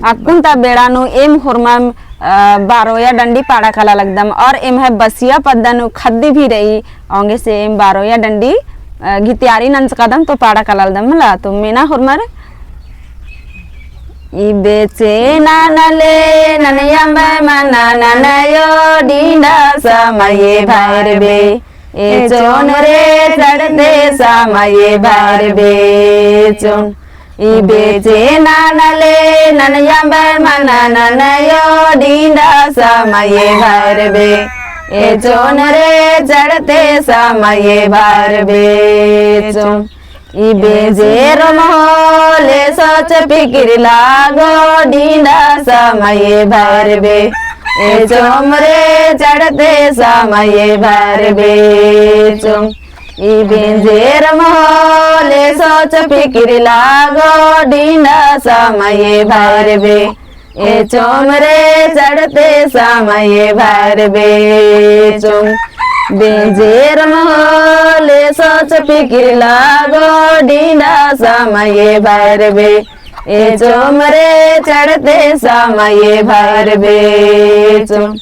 अकुंता बेड़ानु M हुरमम बारोया डंडी पाड़ा कला लगदम और एम है बसिया पद्दनु खद्दी भी रही आगे से एम बारोया डंडी घितियारी नंस कदम तो पाड़ा कला लगदम ला तो मेना हुरमर ई बेचे नानले ननयम मना ननयो डींडा समय भैर बे ए चोन रे चढ़ते समय भैर बे चोन ई बेचे नानले ननयम मना ननयो डींडा समय भैर बे ए चोन रे चढ़ते समय भैर बे चोन ई बेजेर मोले सोच फिक्र लागो डींडा समय भैर बे ए चोमरे चढ़ते समय भैर बे चोम ई बेजेर मोले सोच फिक्र लागो डींडा समय भैर बे ए चोमरे चढ़ते समय भैर बे चोम बेजेर मोले सोच फिक्र लागो डींडा समय भैर बे ए चोमरे चढ़ते समय भैर बे चोम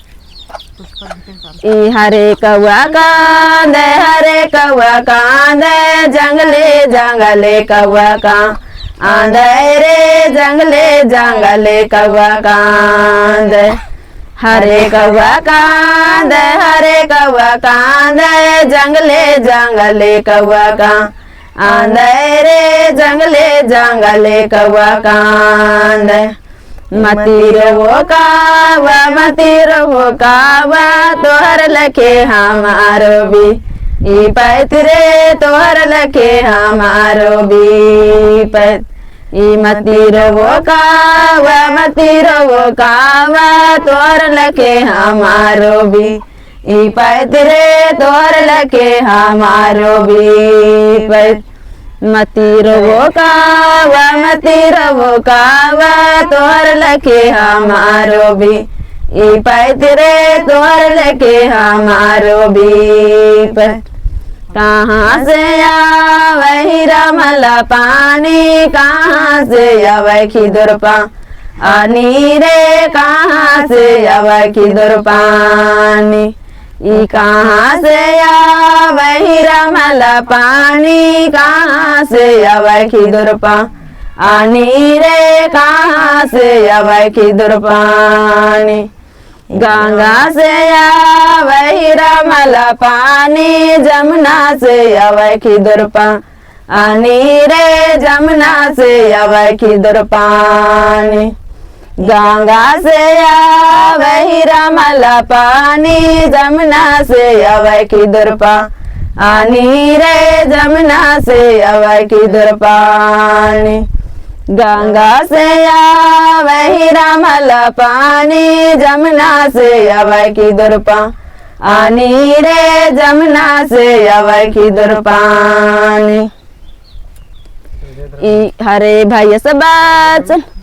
ई हरे कौआ कांद हरे कौआ कांद जंगले जंगले कौआ कांद रे जंगले जंगले कौआ कांद हरे कौआ कांद जंगले जंगले कौआ कांद रे जंगले जंगले कौआ कांद मती रहो कावा तोहर लखे हमारो भी ई पैत रे तोहर लखे हमारो भी पैत ई मती रहो कावा तोहर लखे हमारो भी ई पैत रे तोहर लखे हमारो भी पैत मती रहो कावा तोहर लखे हमारो भी ई पैत रे तोहर लखे हमारो भी पैत कहाँ से आवे हीरामला पानी कहाँ से आवे खिदुर पानी रे कहाँ से आवे खिदुर पानी ई कहाँ से आवे हीरामला पानी कहाँ से आवे खिदुर पानी रे कहाँ से आवे खिदुर पानी गंगा से आवे हीरामला पानी जमुना से आवे खिदुर पानी रे जमुना से आवे खिदुर पानी गंगा से आवे हीरामला पानी जमुना से आवे खिदुर पानी रे जमुना से आवे खिदुर पानी गंगा से आवे हीरामला पानी जमुना से आवे खिदुर पानी रे जमुना से आवे खिदुर पानी ई हरे भाई सब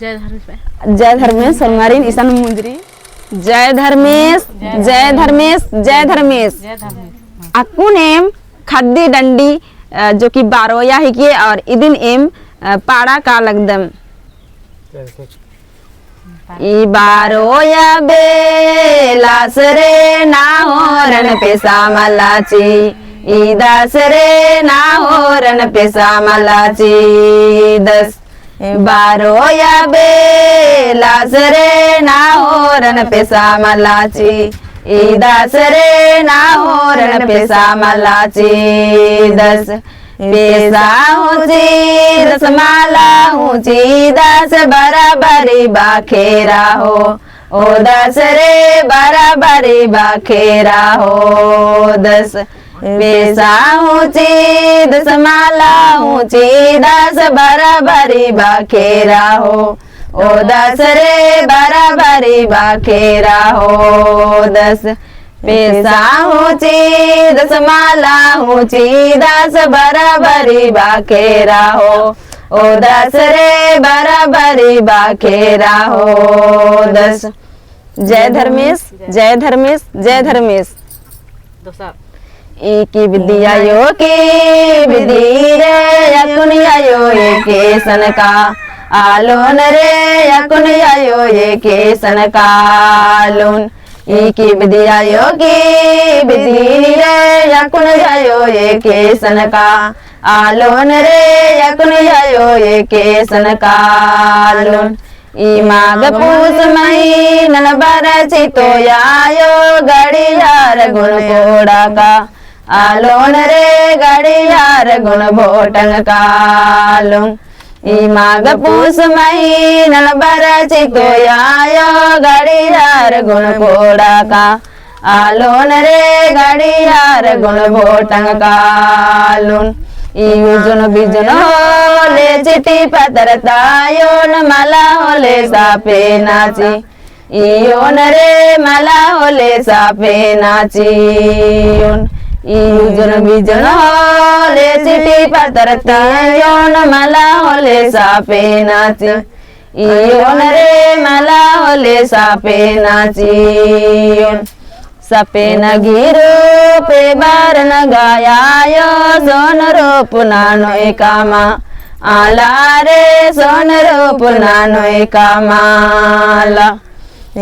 जय धर्मेश सोनमारी ईशान मुंदरी जय धर्मेश जय धर्मेश जय धर्मेश अकुन एम खद्दी डंडी जो कि बारोया ही के और इदिन एम पाड़ा का लगदम ई बारोया बेलास रे ना होरन पेशा मलाची ई दस रे ना होरन पेशा मलाची दस बारोया बेलास रे ना होरन पेशा मलाची ई दस रे ना होरन पेशा मलाची दस पेशा ऊंची दसमाला ऊंची दस बराबरी बाखेरा हो ओ दस रे बराबरी बाखेरा हो दस पेशा ऊंची दसमाला ऊंची दस बराबरी बाखेरा हो ओ दस रे बराबरी बाखेरा हो दस पेशा ऊंची दसमाला ऊंची दस बराबरी बाखेरा हो ओ दस रे बराबरी बाखेरा हो दस जय धर्मेश जय धर्मेश जय धर्मेश की विद्या यो की विधि रे यकुन यो के सन का आलोन रे यकुन यो ये केसन कालून की विधिया की विधि रे यकुन जायो ये केसन का आलोन रे यकुन जायो ये केसन कालून माघ पूस महीनन बरसी तो आयो गड़ियार गुण कोड़ा का आलोन रे गड़ियार गुण भोटन कालून माघ पूस महीनन बरसी तो आयो गड़ियार गुण कोड़ा का आलोन रे गड़ियार गुण भोटन कालून युजुन बिजुन होले चिटी पतरतायोन मला होले सापे नाची योन रे मला होले सापे नाची युजुन बिजुन होले चिटी पतरतायोन मला होले सापे नाची योन रे मला होले सापे नाची सपे न गिरो पे बार न गायायो सोन रूप नानो एकामा आला रे सोन रूप नानो एकामाला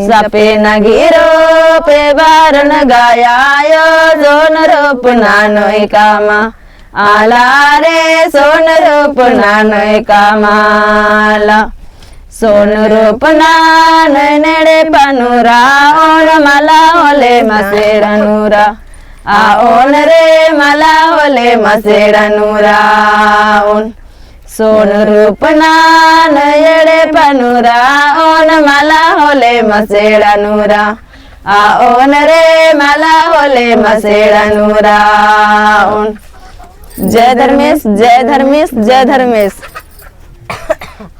सपे न गिरो पे बार न गायायो सोन रूप नानो एकामा आला रे सोन रूप नानो एकामाला सोन रूप नान नेड़े पनुरा ओन मला होले मसेड़ नूरा आ ओन रे मला होले मसेड़ नूरा ओन सोन रूप नान एड़े पनुरा ओन मला होले मसेड़ नूरा आ ओन रे मला होले मसेड़ नूरा ओन जय धर्मेश जय धर्मेश जय धर्मेश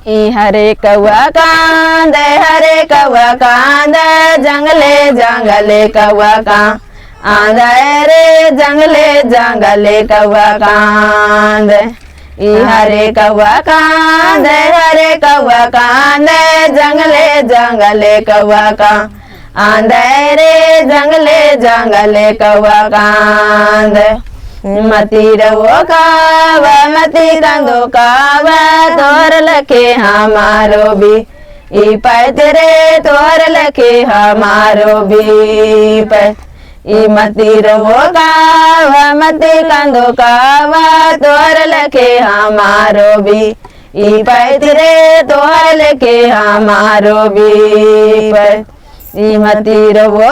हरे कौआ कांद हरे कौआ कांद जंगले जंगले कौआ का आंद रे जंगले जंगले कौआ कांद हरे कौआ कांद हरे कौआ कांद जंगले जंगले कौआ का आंद रे जंगले जंगले कौआ कांद मती रवो काव मती कंदो काव तोर लखे हमारो भी ई पैत रे तोर लखे हमारो भी पैत ई मती रवो काव मती कंदो काव तोर लखे हमारो भी ई पैत रे तोर लखे हमारो भी पैत मती रवो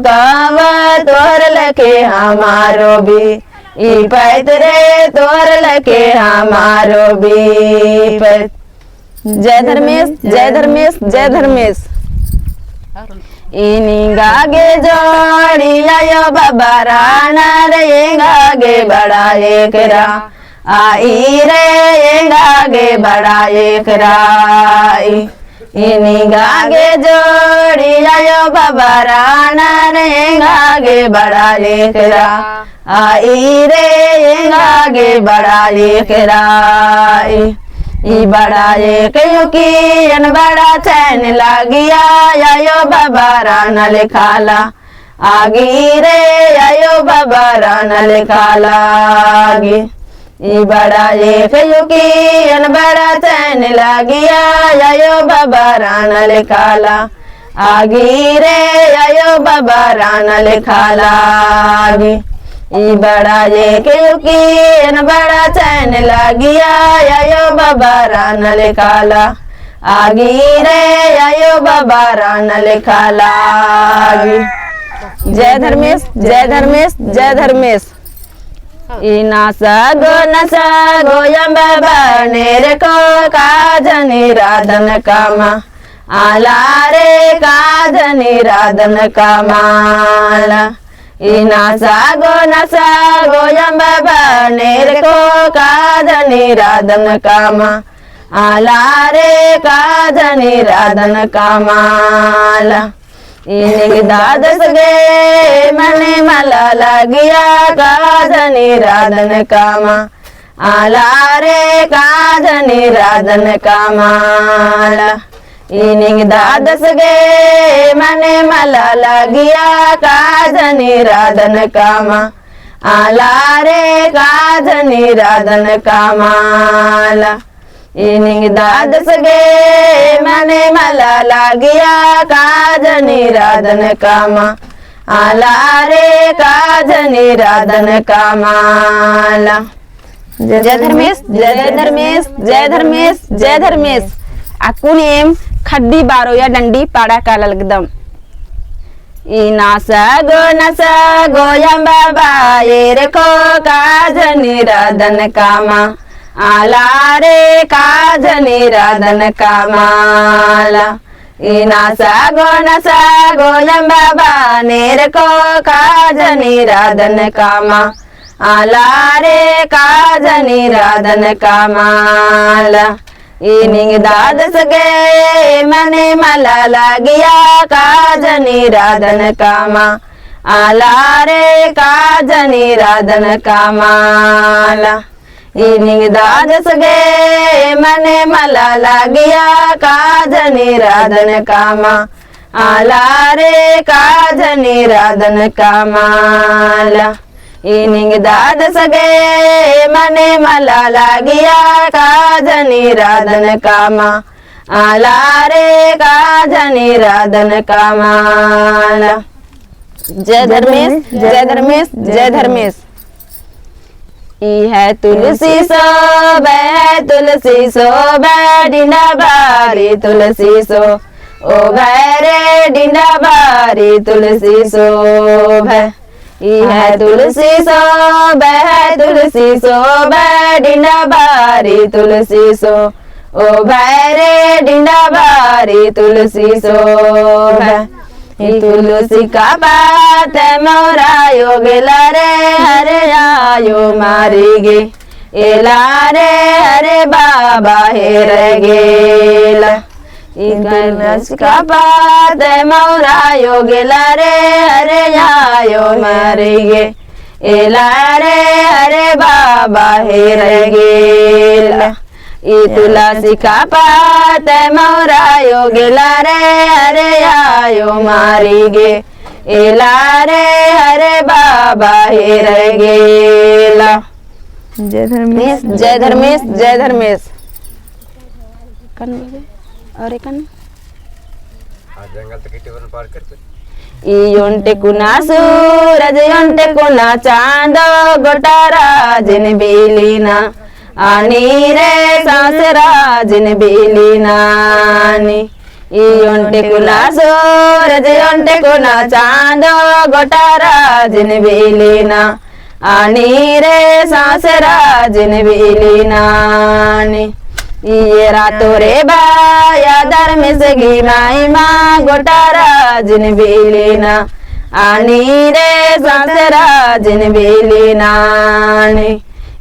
कावा तोर लखे हमारो भी ई पैत रे तोर लखे हमारो भी पैत जय धर्मेश जय धर्मेश जय धर्मेश इनी गागे जोड़ी आयो बाबा राणा रे गागे बड़ा एकरा आई रे गागे बड़ा एकरा इनी गागे जोड़ी आयो बाबा राणा रे गागे बड़ा लेकरा आई रे गागे बड़ा लेकरा ई बड़ा एक युकीन बड़ा चैन लागिया आयो बाबा राणा लिखाला आगी रे आयो बाबा राणा लिखाला आगी ई बड़ा एक युकीन बड़ा चैन लागिया आयो बाबा राणा लिखाला आगी रे आयो बाबा राणा लिखाला आगी ई बड़ा एक युकीन बड़ा चैन लागिया आयो बाबा राणा लिखाला आगी रे आयो बाबा राणा लिखाला आगी जय धर्मेश जय धर्मेश जय धर्मेश नसा गो यम्बनेर को काजनी राधन कामा आला रे काजनी राधन कामाला नसा गो यम्बनेर को काजनी राधन कामा आला रे काजनी राधन कामाला दादस गे मने मला लगिया काजनी राधन कामा आला रे काजनी राधन कामाला दादस गे मने मला लगिया काजनी राधन कामा आला रे काजनी राधन कामाला इनिंग दादस गे मने मला लागिया काज निराधन कामा आला रे काज निराधन कामाला। जय धर्मेश जय धर्मेश जय धर्मेश जय धर्मेश। आकुन एम खड्डी बारो या डंडी पाड़ा का लगदम नसा गो यम बाबा ये रखो काज निराधन कामा आला रे काज निराधन कामाला। नसा गो यम बाबा ने रखो काज निराधन कामा आला रे काज निराधन कामाला। इनिंग दादस गे मने मला लागिया काज निराधन कामा आला रे काज निराधन कामाला। इनिंग दादस गे मने मला लागिया काज निराधन कामा आला रे काज निराधन कामाला। इनिंग दादस गे मने मला लागिया काज निराधन कामा आला रे काज निराधन कामाला। जय धर्मेश जय धर्मेश जय धर्मेश। ई है तुलसी सो बै तुलसी सो बै डिंडा बारी तुलसी सो ओ रे डिंडा बारी तुलसी सो भै। ई है तुलसी सो बै तुलसी सो बै डिंडा बारी तुलसी सो ओ रे डिंडा बारी तुलसी सो भै। तुलसी का बात मोरायो गेला रे हरे आयो मारी गे एला रे हरे बाबा हेर गेला। तुलसी का बात मोरायो गेला रे हरे आयो मारी गे एला रे हरे बाबा हेर गेला। तुलसी का पात मोरायो गेला रे हरे आयो मारी गे एला रे हरे बाबा हेर गेला। जय धर्मेश जय धर्मेश जय धर्मेश। और एक जंगल तक टेबल पार करते योंटे कुना सूरज योंटे कुना चांद गोटारा जिन बेलीना आनी रे सांसरा जिन बेलीनानी। योंटे कुना सूरज योंटे कुना चांद गोटारा जिन बेलीना आनी रे सांसरा जिन बेलीनानी। ये रातो रे बाया धर्मेश गी माई माँ गोटारा जिन बेलीना आनी रे सांसरा जिन बेलीनानी।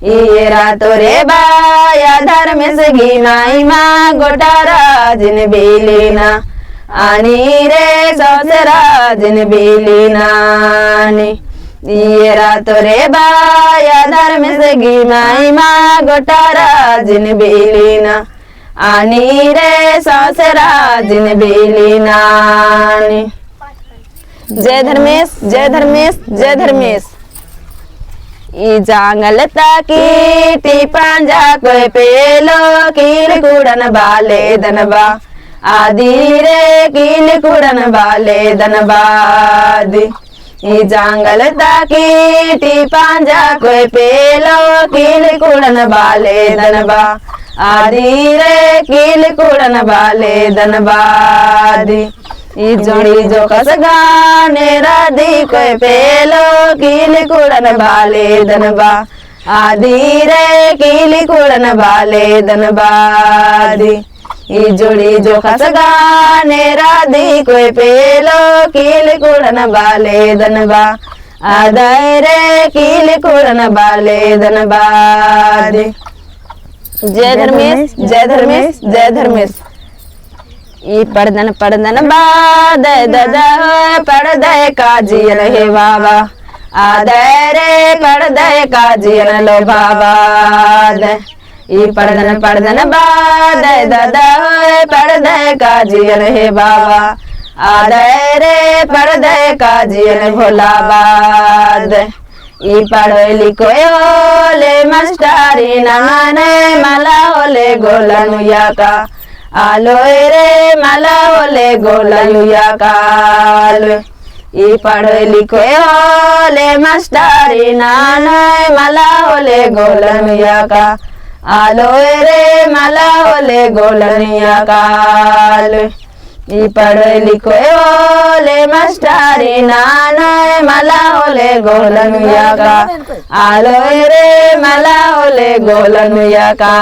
ये रातो रे बाया धर्मेश गी माई माँ गोटारा जिन बेलीना आनी रे सांसरा जिन बेलीनानी। ये रातो रे बाया धर्मेश गी माई माँ गोटारा जिन बेलीना आनी रे सांसरा जिन बेलीनानी। जय धर्मेश जय धर्मेश जय धर्मेश। ई जांगल ताकी टी पांजा कोई पेलो कील कुड़न बाले दनबा आदि रे कील कुड़न बाले दनबादी। ई जांगल ताकी टी पांजा कोई पेलो कील कुड़न बाले दनबा आदि रे कील कुड़न बाले दनबादी। ई जोड़ी जो कस गाने राधी कोई पेलो कील कुड़न बाले दनबा आदि रे कील कुड़न बाले दनबादी। ई जोड़ी जो कस गाने राधी कोई पेलो कील कुड़न बाले दनबा आदाय रे कील कुड़न बाले दनबादी। जय धर्मेश जय धर्मेश जय धर्मेश। ई पड़दन पड़दन बाद ददा पड़दे काजियन हे बाबा आदय रे पड़दे काजियन लो बाबा। ई पड़दन पड़दन बाद ददा पड़दे काजियन हे बाबा आदय रे पड़दे काजियन भोला बाद। ई पढ़ो लिखो होले मास्टारी नाने माला होले गोलनुया का आलो रे माला होले गोलनुया का ई पढ़ो लिखो होले मास्टारी नाने माला होले गोलनुया का आलो रे माला होले गोलनुया का ई पढ़ो लिखो होले मास्टारी नाने माला होले गोलनुया का आलो रे माला होले गोलनुया का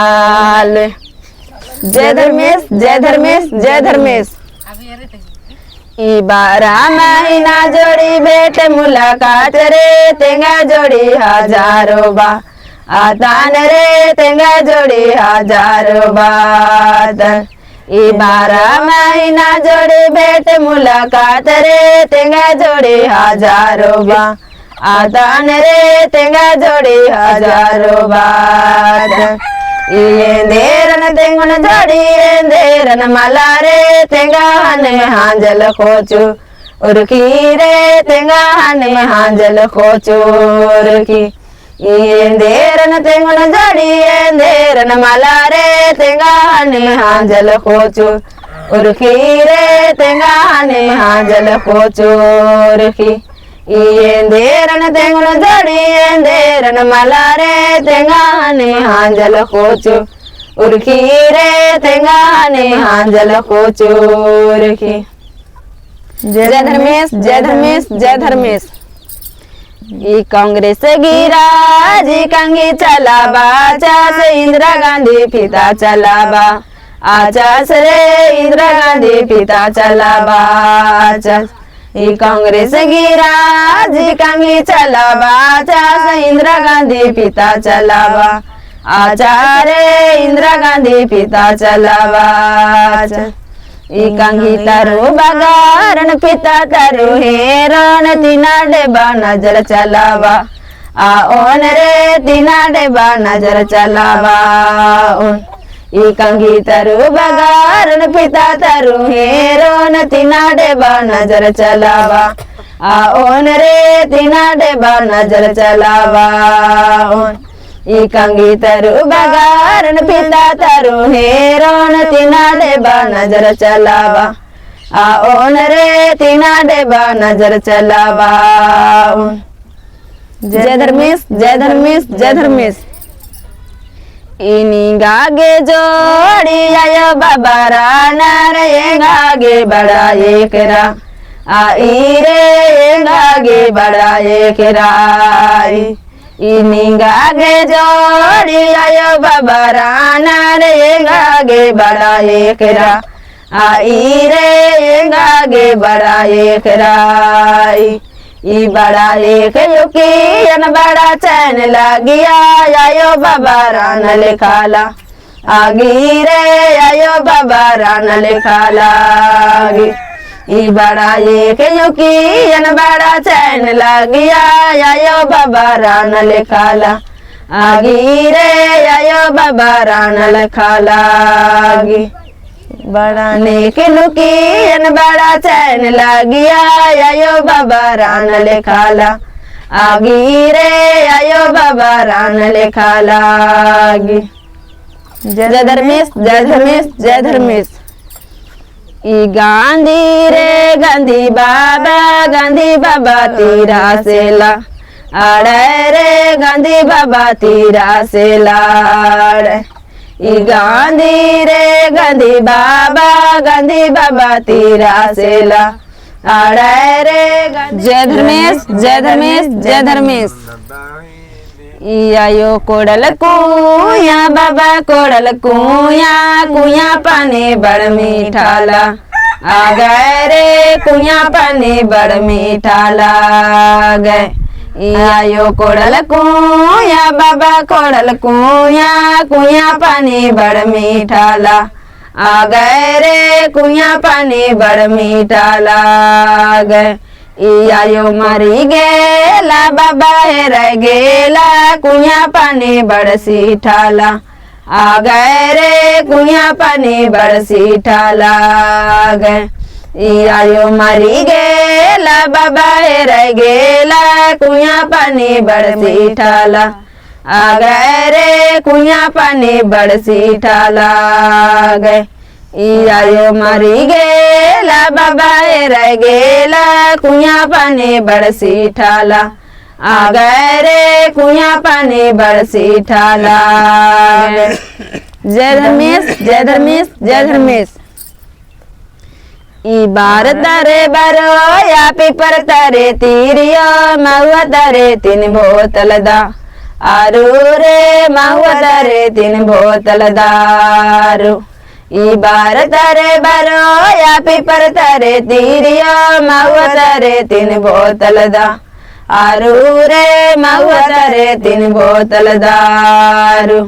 जय धर्मेश जय धर्मेश जय धर्मेश ई 12 महीना जोड़ी भेट मुलाकात रे तेंगा जोड़ी हजारों बा आतान रे तेंगा जोड़ी हजारों बात ई 12 महीना जोड़ी भेट मुलाकात रे तेंगा जोड़ी हजारों बा आतान रे तेंगा जोड़ी हजारों बात ये देरन तेंगन जोड़ी देरन माला रे तेंगा हने हांजल खोचू उर्की रे तेंगा हने हांजल खोचू उर्की ये देरन तेंगन जोड़ी देरन माला रे तेंगा हने हांजल खोचू उर्की रे तेंगा हने हांजल खोचू उर्की ये देरन तेंगन जोड़ी देरन माला रे तेंगा हने हांजल खोचू उर्की रे तेंगा हने हांजल खोचू उर्की जय धर्मेश जय धर्मेश जय धर्मेश ई कांग्रेस गिरा जी कंगी चलाबा आचास इंदिरा गांधी पिता चलाबा आचास रे इंदिरा गांधी पिता चलाबा आचास ई कांग्रेस गिरा जी कंगी चलाबा आचास इंदिरा गांधी पिता चलाबा आचार्य इंदिरा गांधी पिता चलाबा आचास ई कंगी तारू बगारन पिता तारू हेरन तीना डेबा नजर चलावा आ ओन रे तीना डेबा नजर चलावा उन ई कंगी तारू बगारन पिता तारू हेरन तीना डेबा नजर चलावा आ ओन रे तीना डेबा नजर चलावा उन ई कंगी तारू बगारन पिता तारू हेरोन तीना डेबा नजर चलावा आ ओन रे तीना डेबा नजर चलावा जय धर्मेश जय धर्मेश जय धर्मेश इनी गागे जोड़ी आयो बाबा राना रे गागे बड़ा एकरा आई रे गागे बड़ा एकरा इनी गागे जोड़ी आयो बाबा राना रे गागे बड़ा एकरा आई रे गागे बड़ा एकरा ई बड़ा एक युकी बड़ा चैन लगिया आयो बाबा राना लिखाला आगी रे आयो बाबा राना लिखाला ई बड़ा एक युकी बड़ा चैन लगिया आयो बाबा राना लिखाला आगी रे आयो बाबा राना लिखाला बड़ा नेक लुकी बड़ा चैन लगिया आयो बाबा राना लिखाला आगी रे आयो बाबा राना लिखाला जय धर्मेश जय धर्मेश जय धर्मेश ई गांधी रे गांधी बाबा तीरा सेला आड़े रे गांधी बाबा तीरा सेला ई गांधी रे गांधी बाबा तीरा सेला आड़े रे जय धर्मेश जय धर्मेश जय धर्मेश ई आयो कोड़ल कुया बाबा कोड़ल कुया कुया पानी बड़ मीठाला आ गए रे कुया पानी बड़ मीठाला गए ई आयो कोड़ल कुया बाबा कोड़ल कुया कुया पानी बड़ मीठाला आ गए रे कुया पानी बड़ मीठाला गए ई आयो मरी गेला बाबा रह गेला कुया पानी बड़ सीठाला आ गए रे कुया पानी बड़ सीठाला गए ई आयो मारी गेला बाबा रह गेला कुया पानी बरसी ठाला आ गए रे कुया पानी बरसी ठाला गए ई आयो मारी गेला बाबा रह गेला कुया पानी बरसी ठाला आ गए रे कुया पानी बरसी ठाला गए। जय धर्मेश जय धर्मेश जय धर्मेश। ई बार तारे बारो या पेपर तारे तीरियो महुआ तारे तीन बोतल दा आरू रे महुआ तारे तीन बोतल दारू ई बार तारे बारो या पेपर तारे तीरियो महुआ तारे तीन बोतल दा आरू रे महुआ तारे तीन बोतल दारू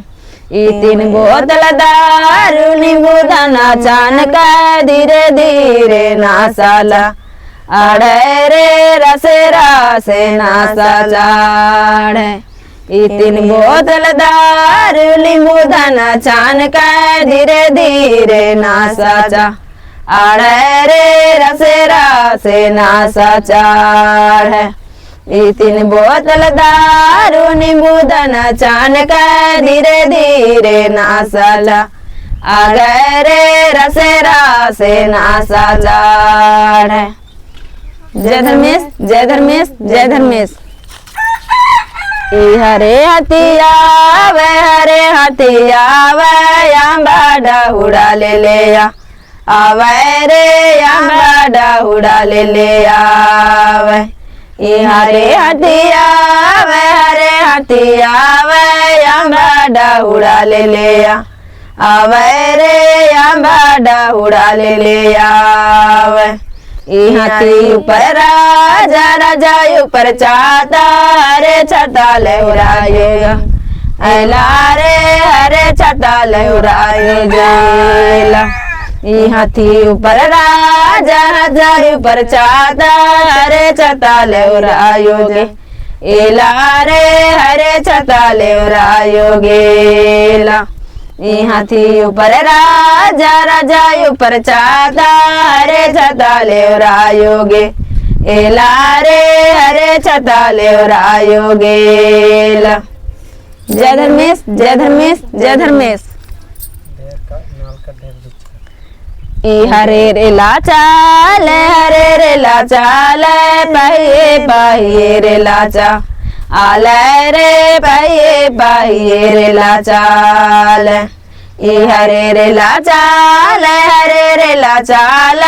ई तीन बोतल दारू नींबू दाना चान का धीरे धीरे नासाला आड़े रे रसे रसे नासा चाड़े ई तीन बोतल दारू नींबू दाना चान का धीरे धीरे नासा चा आड़े रे रसे रसे नासा चाड़े ई तीन बोतल दारू नींबू दाना चान का धीरे धीरे नासाला आ गए रे रसे रसे नासा चाड़े। जय धर्मेश जय धर्मेश जय धर्मेश। ई हरे हथिया वे हरे हथिया वे आंबा उड़ा ले या आवे रे आंबा उड़ा ले आवे ई हरे हथिया वे हरे हथिया वे आंबा उड़ा ले या आवे रे आंबा उड़ा ले आवे ई हाथी ऊपर राजा राजा ऊपर चाता रे छता लहराएगा ऐला रे हरे छता लहराएगा ई हाथी ऊपर राजा राजा ऊपर चाता हरे छता लहरायोगे एला रे हरे छता लहरायोगेला ई हाथी ऊपर राजा राजा ऊपर चाता हरे छता लहरायोगे एला रे हरे छता लहरायोगेला। जय धर्मेश जय धर्मेश जय धर्मेश। ई हरे रे लाचाल हरे रे लाचाल पहिए पहिए रे लाचा आले रे पहिए पहिए रे लाचाल ई हरे रे लाचाल हरे रे लाचाल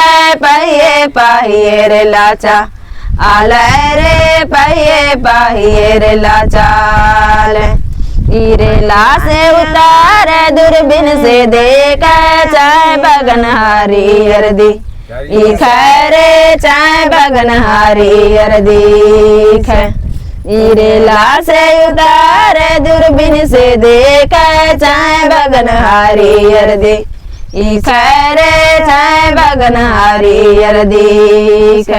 पहिए पहिए रे लाचा आले रे पहिए पहिए रे लाचाल ई रेला से उतार दूरबीन से देखा चाय बगन हरियर दी ई खैरे चाय बगन हरियर दिख ई रेला से उतार दूरबीन से देखा चाय बगन हरियर दी ई खैरे चाय बगन हरियर दिख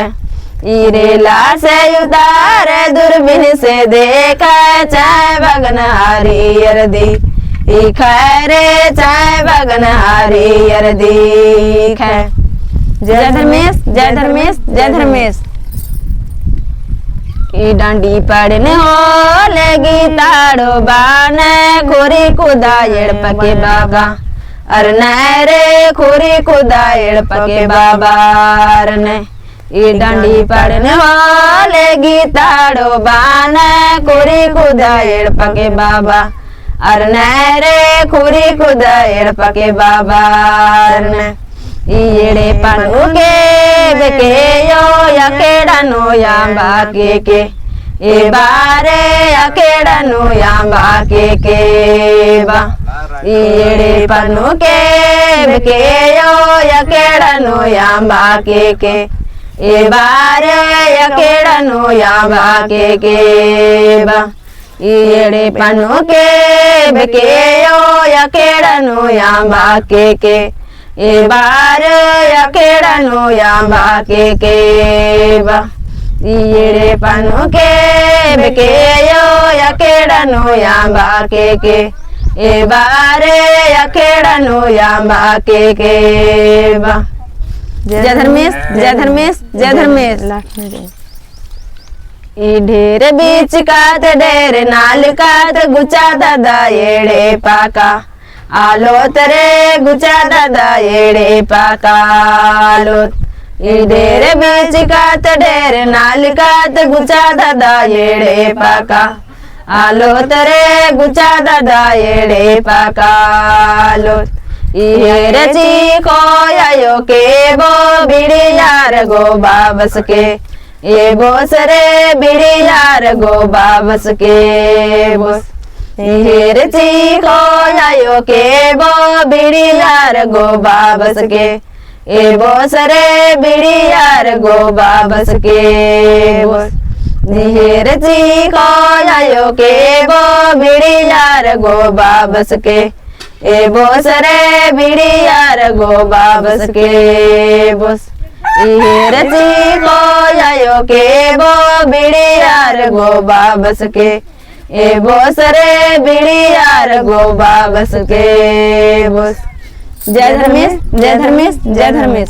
ई रेला से उतार दूरबीन से देखा चाय बगन हरियर दी ई खैरे चाय बगन हरियर दिख। जय धर्मेश जय धर्मेश जय धर्मेश। ई डांडी पड़ने हो लेगी ताड़ो बान खोरी कुदायड़ पके बाबा अरने रे खोरी कुदायड़ पके बाबा अरने ई डांडी पड़ने वाले गीताड़ो बान खोरी कुदायड़ पके बाबा अरने रे खोरी कुदायड़ पके बाबा अरने ईड़े पनु के बेके यो यकेड़ा नो यांबा के ए बारे यकेड़ा नो यांबा के बा ईड़े पनु के बेके यो यकेड़ा नो यांबा के ए बारे यकेड़ा नो यांबा के बा ईड़े पनु के बेके यो यकेड़ा नो यांबा के ए बार यकेड़ा नो यांबा के बा ईड़े पनु के बेके यो यकेड़ा नो यांबा के ए बार यकेड़ा नो यांबा के बा। जय धर्मेश जय धर्मेश जय धर्मेश लास्ट में जाए। ई ढेर बीच कात ढेर नाल कात गुचा दादा येड़े पाका आलो तरे गुचा दादा येड़े पाका आलो ई ढेर बीच कात ढेर नाल कात गुचा दादा येड़े पाका आलो तरे गुचा दादा येड़े पाका आलो ई रची खोयायो के बो बिड़ी यार गो बाबस के ये बोस रे बिड़ी यार गो बाबस के बोस ये रची खोयायो के बो बिड़ी यार गो बाबस के ये बोस रे बिड़ी यार गो बाबस के बोस ये रची खोयायो के बो बिड़ी यार गो बाबस के ए बोस रे बिड़ी यार गो बाबस के बोस ये रची खोयायो के बो बिड़ी यार गो बाबस के ए बोस रे बिड़ी यार गो बाबस के बोस जय धर्मेश जय धर्मेश जय धर्मेश।